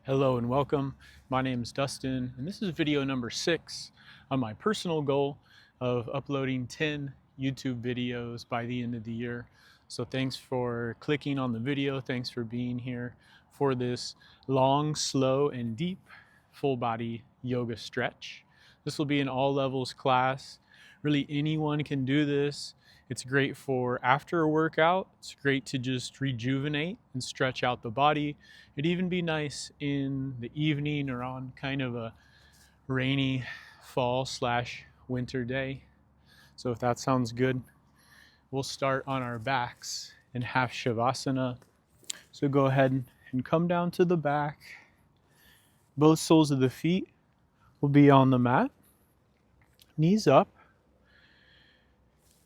Hello and welcome. My name is Dustin, and this is video number 6 on my personal goal of uploading 10 YouTube videos by the end of the year. So thanks for clicking on the video. Thanks for being here for this long, slow, and deep full body yoga stretch. This will be an all levels class. Really anyone can do this. It's great for after a workout. It's great to just rejuvenate and stretch out the body. It'd even be nice in the evening or on kind of a rainy fall/winter day. So if that sounds good, we'll start on our backs in half shavasana. So go ahead and come down to the back. Both soles of the feet will be on the mat, knees up.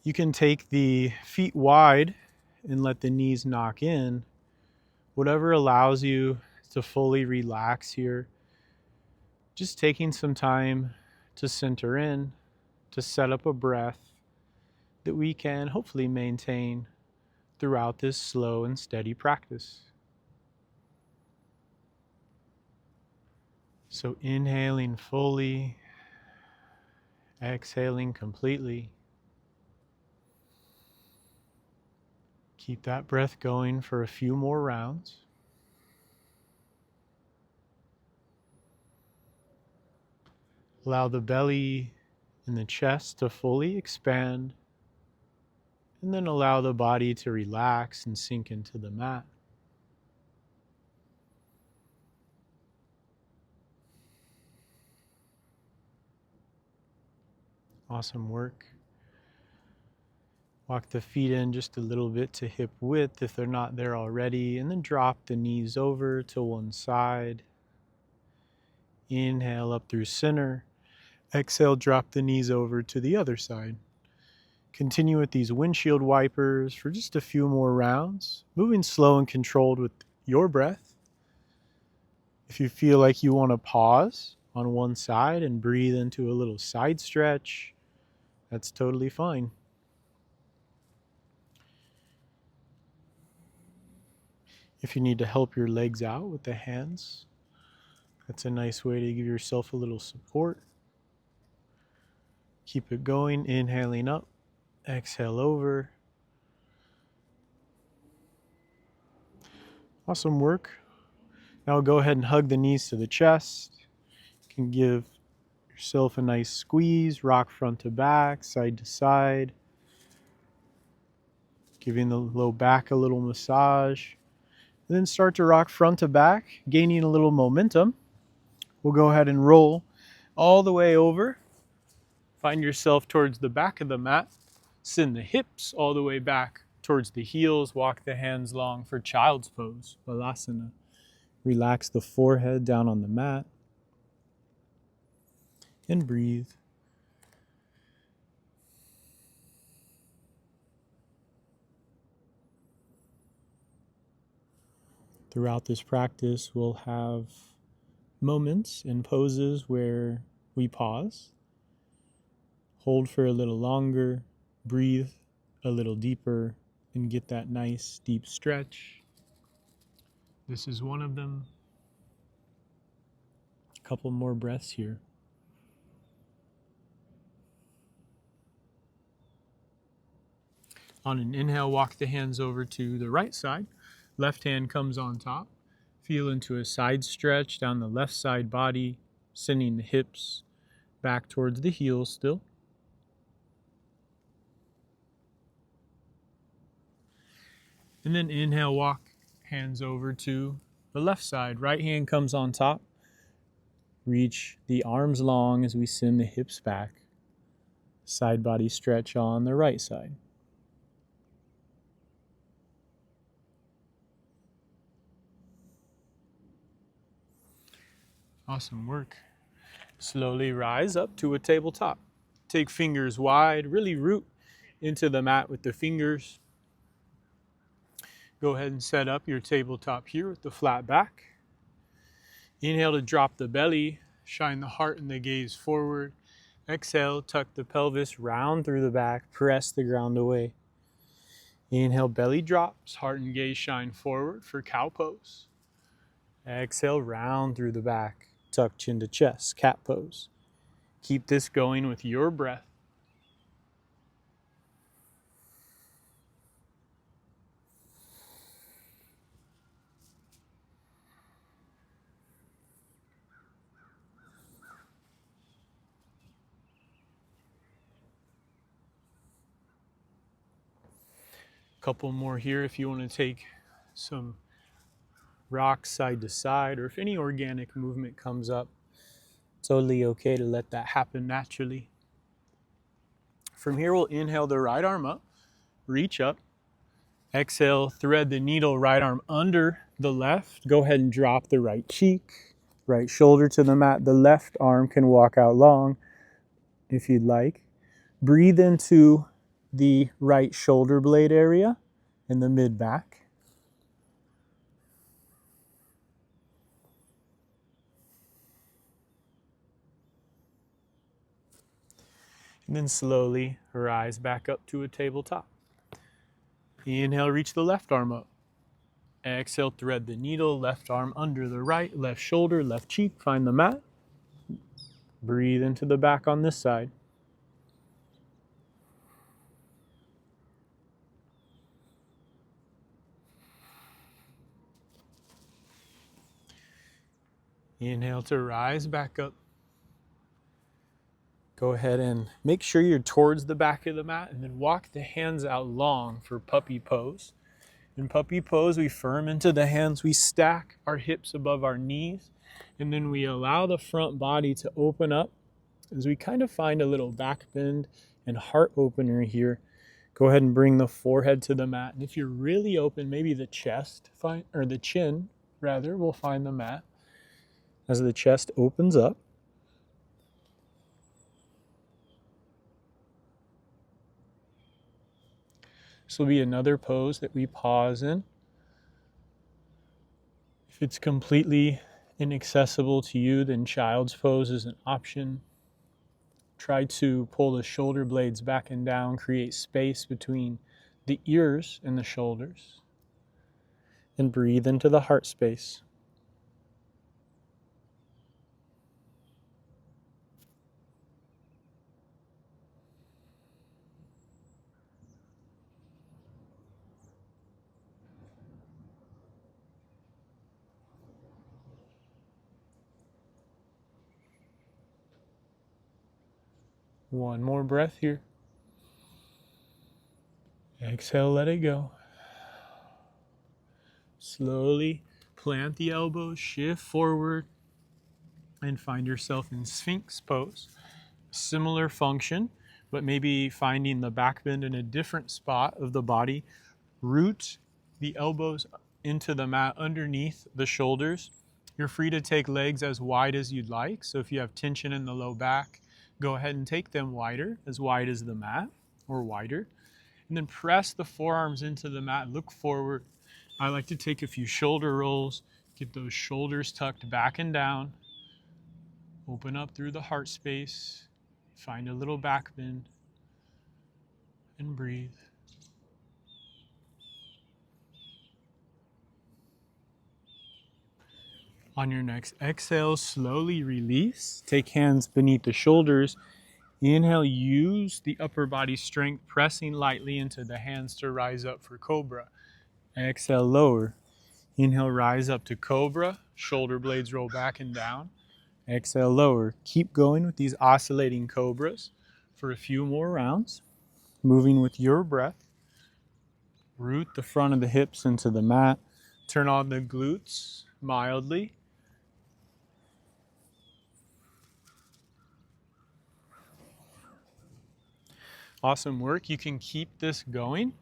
You can take the feet wide and let the knees knock in. Whatever allows you to fully relax here. Just taking some time to center in, to set up a breath that we can hopefully maintain throughout this slow and steady practice. So inhaling fully, exhaling completely. Keep that breath going for a few more rounds. Allow the belly and the chest to fully expand, and then allow the body to relax and sink into the mat. Awesome work. Walk the feet in just a little bit to hip width if they're not there already, and then drop the knees over to one side. Inhale up through center. Exhale, drop the knees over to the other side. Continue with these windshield wipers for just a few more rounds, moving slow and controlled with your breath. If you feel like you want to pause on one side and breathe into a little side stretch, that's totally fine. If you need to help your legs out with the hands, that's a nice way to give yourself a little support. Keep it going, inhaling up, exhale over. Awesome work. Now go ahead and hug the knees to the chest. You can give yourself a nice squeeze, rock front to back, side to side. Giving the low back a little massage. And then start to rock front to back, gaining a little momentum. We'll go ahead and roll all the way over. Find yourself towards the back of the mat. Send the hips all the way back towards the heels. Walk the hands long for child's pose, balasana. Relax the forehead down on the mat. And breathe. Throughout this practice, we'll have moments and poses where we pause, hold for a little longer, breathe a little deeper, and get that nice deep stretch. This is one of them. A couple more breaths here. On an inhale, walk the hands over to the right side. Left hand comes on top. Feel into a side stretch down the left side body, sending the hips back towards the heels still. And then inhale, walk hands over to the left side. Right hand comes on top. Reach the arms long as we send the hips back. Side body stretch on the right side. Awesome work. Slowly rise up to a tabletop. Take fingers wide, really root into the mat with the fingers. Go ahead and set up your tabletop here with the flat back. Inhale to drop the belly, shine the heart and the gaze forward. Exhale, tuck the pelvis round through the back, press the ground away. Inhale, belly drops, heart and gaze shine forward for cow pose. Exhale, round through the back. Tuck chin to chest, cat pose. Keep this going with your breath. Couple more here if you want to take some rocks side to side, or if any organic movement comes up, totally okay to let that happen naturally. From here, we'll inhale the right arm up, reach up. Exhale, thread the needle, right arm under the left. Go ahead and drop the right cheek, right shoulder to the mat. The left arm can walk out long if you'd like. Breathe into the right shoulder blade area in the mid back. And then slowly rise back up to a tabletop. Inhale, reach the left arm up. Exhale, thread the needle, left arm under the right, left shoulder, left cheek, find the mat. Breathe into the back on this side. Inhale to rise back up. Go ahead and make sure you're towards the back of the mat, and then walk the hands out long for puppy pose. In puppy pose, we firm into the hands, we stack our hips above our knees, and then we allow the front body to open up as we kind of find a little back bend and heart opener here. Go ahead and bring the forehead to the mat. And if you're really open, maybe the chest, or the chin rather, will find the mat as the chest opens up. This will be another pose that we pause in. If it's completely inaccessible to you, then child's pose is an option. Try to pull the shoulder blades back and down, create space between the ears and the shoulders. And breathe into the heart space. One more breath here. Exhale, let it go. Slowly plant the elbows, shift forward, and find yourself in Sphinx pose. Similar function, but maybe finding the back bend in a different spot of the body. Root the elbows into the mat underneath the shoulders. You're free to take legs as wide as you'd like. So if you have tension in the low back, go ahead and take them wider, as wide as the mat or wider. And then press the forearms into the mat, look forward. I like to take a few shoulder rolls, get those shoulders tucked back and down. Open up through the heart space, find a little back bend, and breathe. On your next exhale, slowly release. Take hands beneath the shoulders. Inhale, use the upper body strength, pressing lightly into the hands to rise up for cobra. Exhale, lower. Inhale, rise up to cobra. Shoulder blades roll back and down. Exhale, lower. Keep going with these oscillating cobras for a few more rounds. Moving with your breath. Root the front of the hips into the mat. Turn on the glutes mildly. Awesome work. You can keep this going,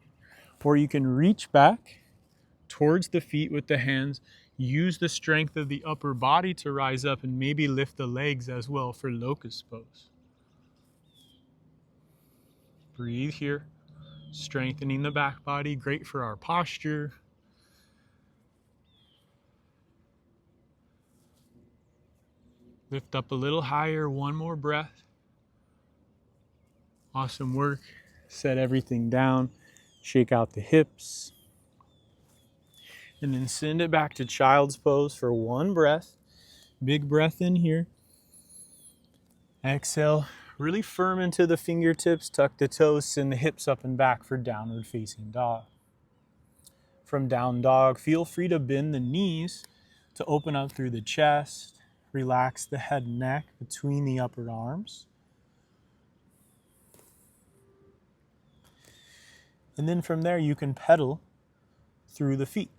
or you can reach back towards the feet with the hands. Use the strength of the upper body to rise up, and maybe lift the legs as well for locust pose. Breathe here. Strengthening the back body, great for our posture. Lift up a little higher, one more breath. Awesome work. Set everything down. Shake out the hips. And then send it back to child's pose for one breath. Big breath in here. Exhale, really firm into the fingertips, tuck the toes, send the hips up and back for downward facing dog. From down dog, feel free to bend the knees to open up through the chest. Relax the head and neck between the upper arms. And then from there, you can pedal through the feet,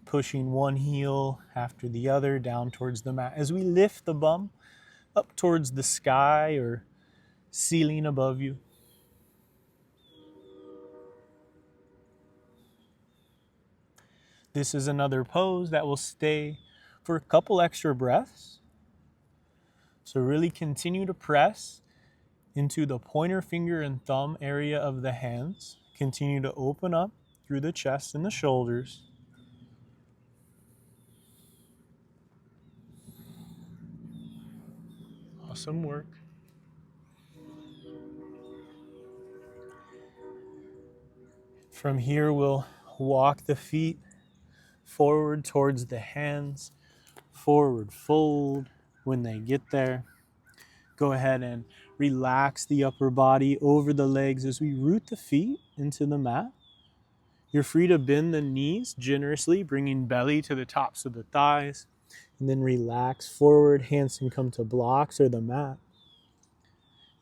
pushing one heel after the other down towards the mat. As we lift the bum up towards the sky or ceiling above you. This is another pose that will stay for a couple extra breaths. So really continue to press into the pointer finger and thumb area of the hands. Continue to open up through the chest and the shoulders. Awesome work. From here, we'll walk the feet forward towards the hands, forward fold when they get there. Go ahead and relax the upper body over the legs as we root the feet into the mat. You're free to bend the knees generously, bringing belly to the tops of the thighs, and then relax forward. Hands can come to blocks or the mat.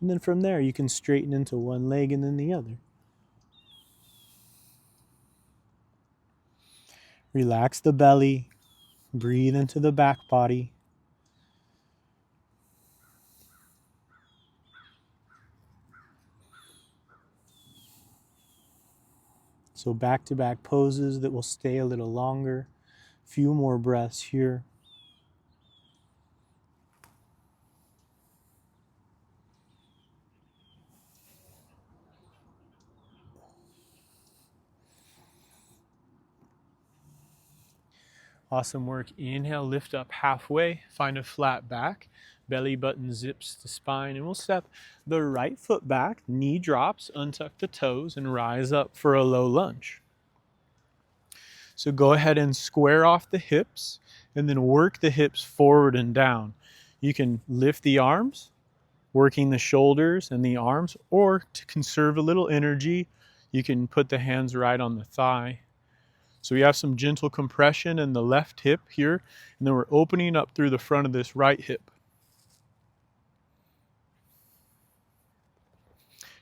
And then from there, you can straighten into one leg and then the other. Relax the belly, breathe into the back body. So back-to-back poses that will stay a little longer. Few more breaths here. Awesome work. Inhale, lift up halfway, find a flat back. Belly button zips the spine, and we'll step the right foot back, knee drops, untuck the toes, and rise up for a low lunge. So go ahead and square off the hips, and then work the hips forward and down. You can lift the arms, working the shoulders and the arms, or to conserve a little energy, you can put the hands right on the thigh. So we have some gentle compression in the left hip here, and then we're opening up through the front of this right hip.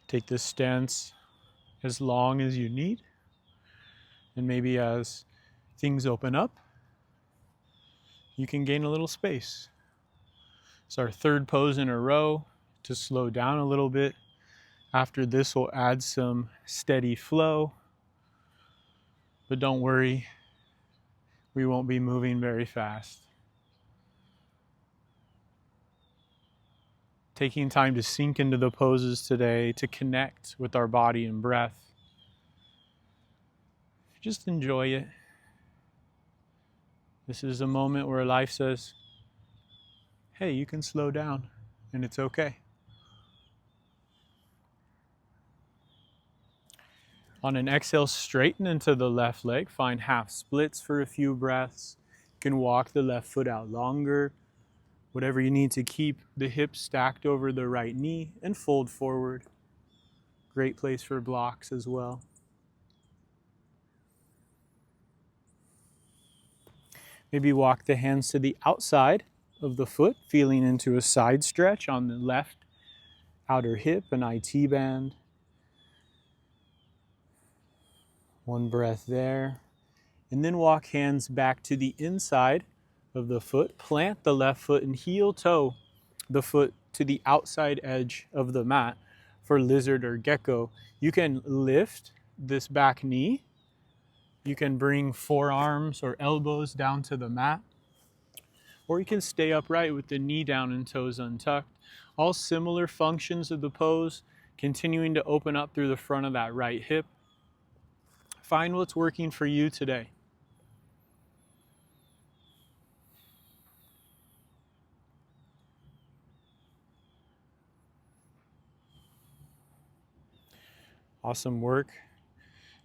Take this stance as long as you need, and maybe as things open up, you can gain a little space. It's our third pose in a row to slow down a little bit. After this, we'll add some steady flow, but don't worry, we won't be moving very fast. Taking time to sink into the poses today, to connect with our body and breath. Just enjoy it. This is a moment where life says, hey, you can slow down, and it's okay. On an exhale, straighten into the left leg. Find half splits for a few breaths. You can walk the left foot out longer. Whatever you need to keep the hips stacked over the right knee and fold forward. Great place for blocks as well. Maybe walk the hands to the outside of the foot, feeling into a side stretch on the left outer hip, an IT band. One breath there. And then walk hands back to the inside of the foot. Plant the left foot and heel toe the foot to the outside edge of the mat for lizard or gecko. You can lift this back knee. You can bring forearms or elbows down to the mat. Or you can stay upright with the knee down and toes untucked. All similar functions of the pose, continuing to open up through the front of that right hip. Find what's working for you today. Awesome work.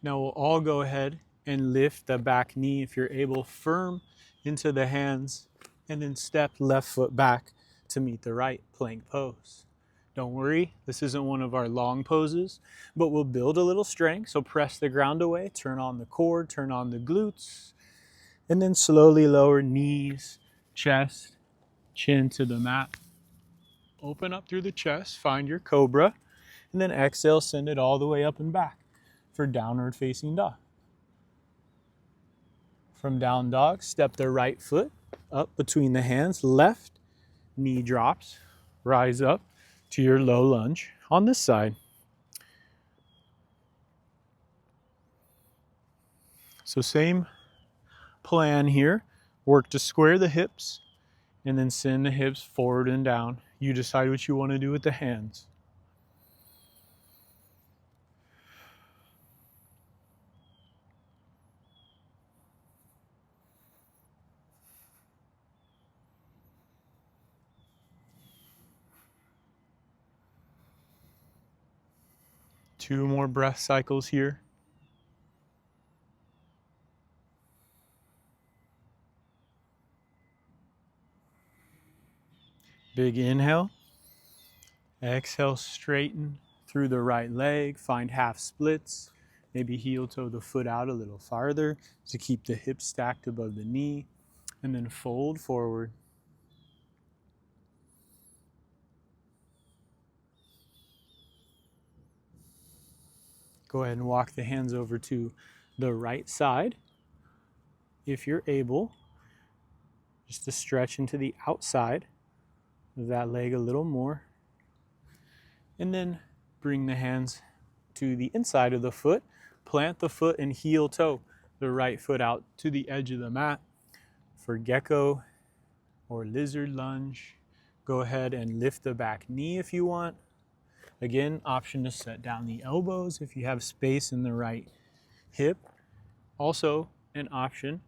Now we'll all go ahead and lift the back knee if you're able, firm into the hands, and then step left foot back to meet the right, plank pose. Don't worry, this isn't one of our long poses, but we'll build a little strength. So press the ground away, turn on the core, turn on the glutes, and then slowly lower knees, chest, chin to the mat. Open up through the chest, find your cobra, and then exhale, send it all the way up and back for downward facing dog. From down dog, step the right foot up between the hands, left knee drops, rise up to your low lunge on this side. So same plan here, work to square the hips and then send the hips forward and down. You decide what you want to do with the hands. Two more breath cycles here. Big inhale. Exhale, straighten through the right leg. Find half splits. Maybe heel toe the foot out a little farther to keep the hips stacked above the knee. And then fold forward. Go ahead and walk the hands over to the right side. If you're able, just to stretch into the outside of that leg a little more. And then bring the hands to the inside of the foot. Plant the foot and heel toe the right foot out to the edge of the mat. For gecko or lizard lunge, go ahead and lift the back knee if you want. Again, option to set down the elbows if you have space in the right hip. Also an option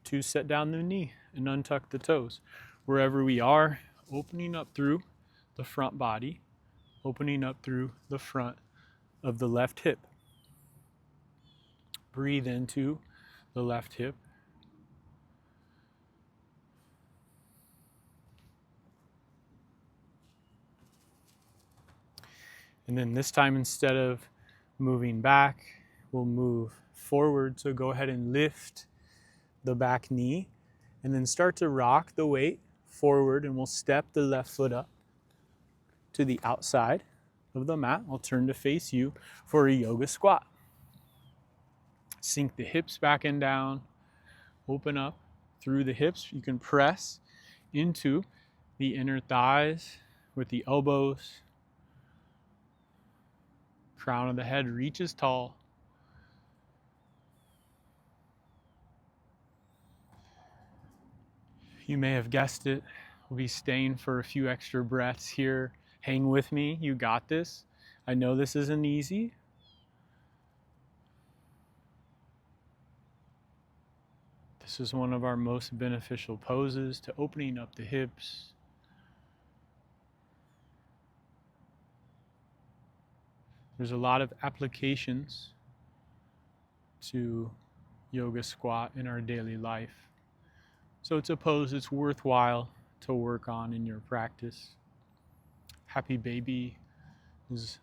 to set down the knee and untuck the toes. Wherever we are, opening up through the front body, opening up through the front of the left hip. Breathe into the left hip. And then this time, instead of moving back, we'll move forward. So go ahead and lift the back knee and then start to rock the weight forward, and we'll step the left foot up to the outside of the mat. I'll turn to face you for a yoga squat. Sink the hips back and down. Open up through the hips. You can press into the inner thighs with the elbows. Crown of the head reaches tall. You may have guessed it. We'll be staying for a few extra breaths here. Hang with me. You got this. I know this isn't easy. This is one of our most beneficial poses to opening up the hips. There's a lot of applications to yoga squat in our daily life. So it's a pose that's worthwhile to work on in your practice. Happy baby is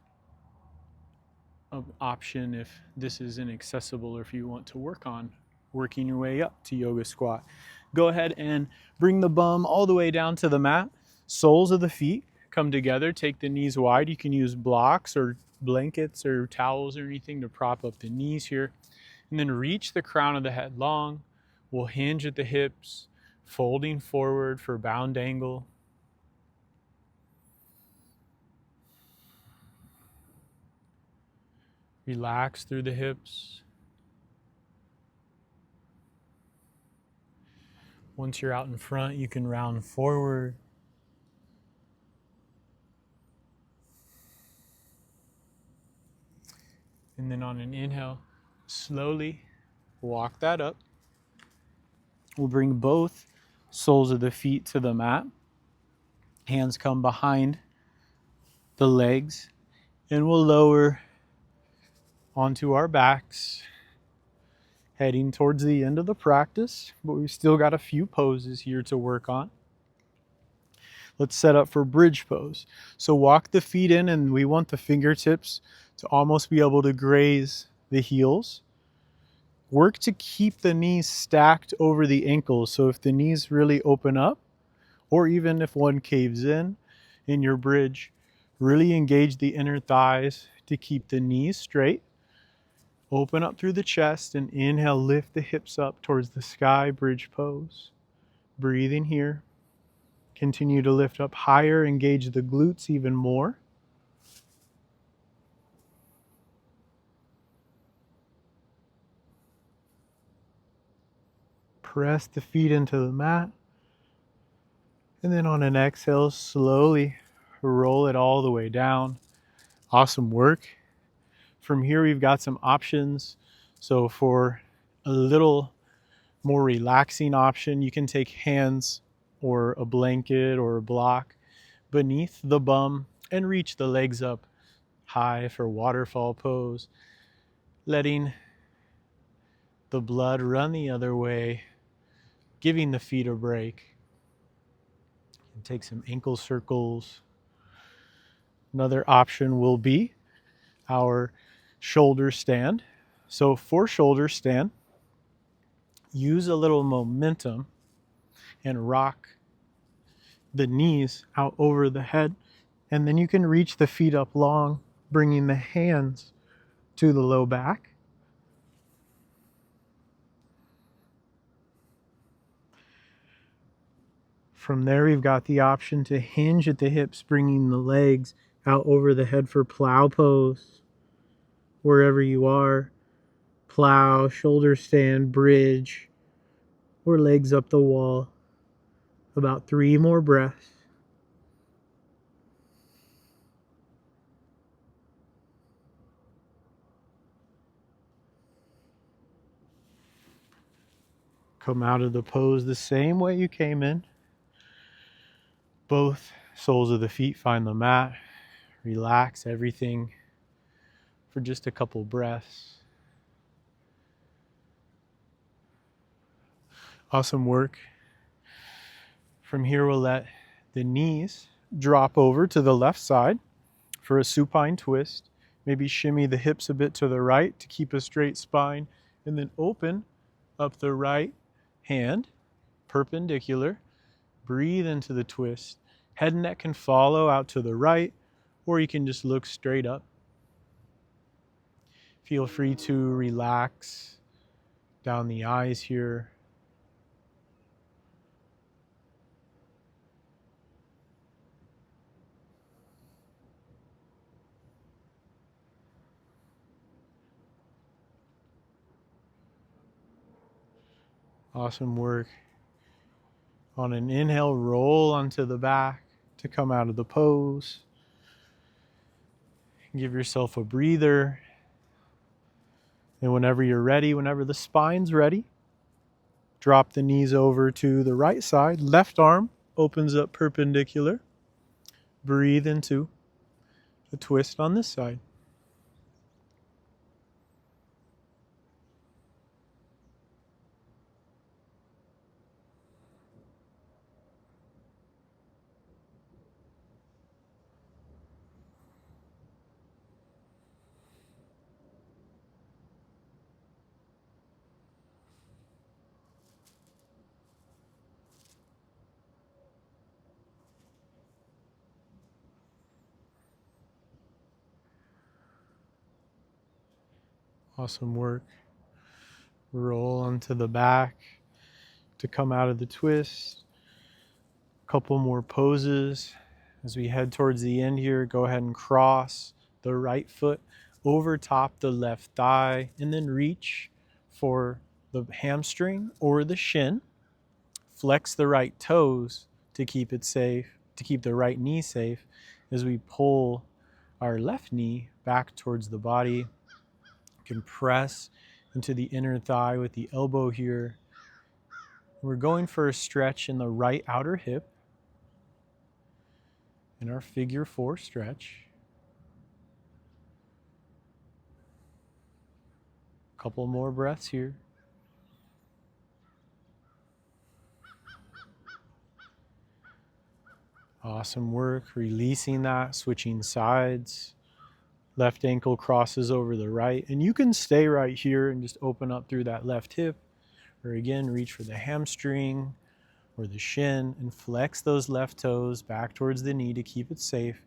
an option if this is inaccessible or if you want to work on working your way up to yoga squat. Go ahead and bring the bum all the way down to the mat. Soles of the feet come together. Take the knees wide. You can use blocks or blankets or towels or anything to prop up the knees here. And then reach the crown of the head long. We'll hinge at the hips, folding forward for bound angle. Relax through the hips. Once you're out in front, you can round forward. And then on an inhale, slowly walk that up. We'll bring both soles of the feet to the mat. Hands come behind the legs, and we'll lower onto our backs. Heading towards the end of the practice, but we've still got a few poses here to work on. Let's set up for bridge pose. So walk the feet in, and we want the fingertips to almost be able to graze the heels. Work to keep the knees stacked over the ankles. So if the knees really open up, or even if one caves in your bridge, really engage the inner thighs to keep the knees straight. Open up through the chest and inhale, lift the hips up towards the sky, bridge pose. Breathing here. Continue to lift up higher, engage the glutes even more. Press the feet into the mat. And then on an exhale, slowly roll it all the way down. Awesome work. From here, we've got some options. So for a little more relaxing option, you can take hands or a blanket or a block beneath the bum and reach the legs up high for waterfall pose, letting the blood run the other way, giving the feet a break. And take some ankle circles. Another option will be our shoulder stand. So for shoulder stand, use a little momentum and rock the knees out over the head, and then you can reach the feet up long, bringing the hands to the low back. From there, we've got the option to hinge at the hips, bringing the legs out over the head for plow pose. Wherever you are, plow, shoulder stand, bridge, or legs up the wall. About 3 more breaths. Come out of the pose the same way you came in. Both soles of the feet find the mat. Relax everything for just a couple breaths. Awesome work. From here, we'll let the knees drop over to the left side for a supine twist. Maybe shimmy the hips a bit to the right to keep a straight spine, and then open up the right hand, perpendicular. Breathe into the twist. Head and neck can follow out to the right, or you can just look straight up. Feel free to relax down the eyes here. Awesome work. On an inhale, roll onto the back to come out of the pose. Give yourself a breather. And whenever you're ready, whenever the spine's ready, drop the knees over to the right side. Left arm opens up perpendicular. Breathe into a twist on this side. Awesome work. Roll onto the back to come out of the twist. Couple more poses. As we head towards the end here, go ahead and cross the right foot over top the left thigh, and then reach for the hamstring or the shin. Flex the right toes to keep it safe, to keep the right knee safe as we pull our left knee back towards the body. Compress into the inner thigh with the elbow here. We're going for a stretch in the right outer hip in our figure 4 stretch. Couple more breaths here. Awesome work. Releasing that, switching sides. Left ankle crosses over the right. And you can stay right here and just open up through that left hip. Or again, reach for the hamstring or the shin and flex those left toes back towards the knee to keep it safe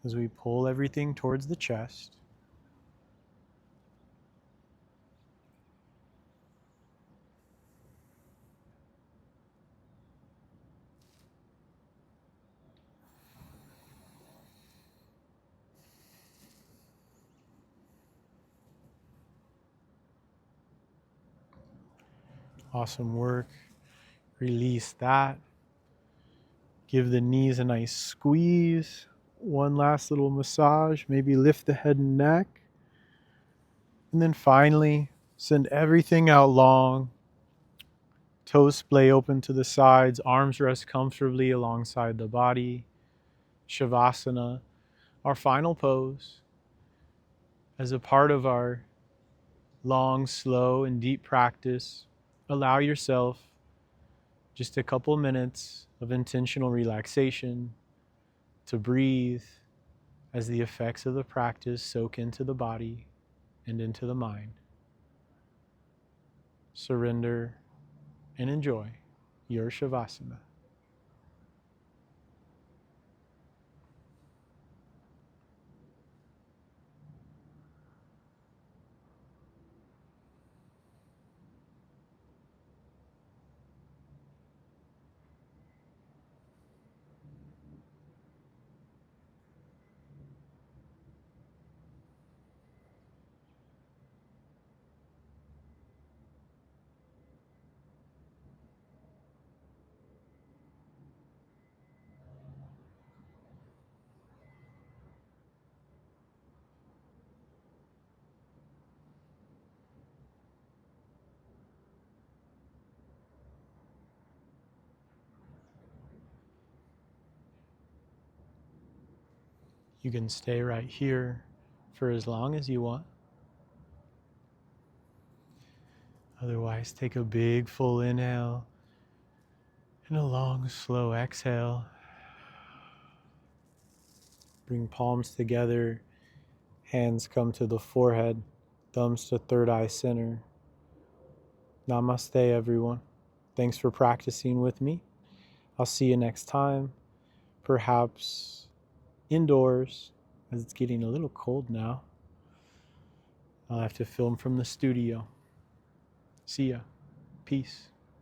as we pull everything towards the chest. Awesome work. Release that. Give the knees a nice squeeze. One last little massage. Maybe lift the head and neck. And then finally, send everything out long. Toes splay open to the sides. Arms rest comfortably alongside the body. Shavasana, our final pose. As a part of our long, slow, and deep practice, allow yourself just a couple minutes of intentional relaxation to breathe as the effects of the practice soak into the body and into the mind. Surrender and enjoy your Shavasana. You can stay right here for as long as you want. Otherwise, take a big full inhale and a long, slow exhale. Bring palms together, hands come to the forehead, thumbs to third eye center. Namaste, everyone. Thanks for practicing with me. I'll see you next time, perhaps indoors, as it's getting a little cold now. I'll have to film from the studio. See ya. Peace.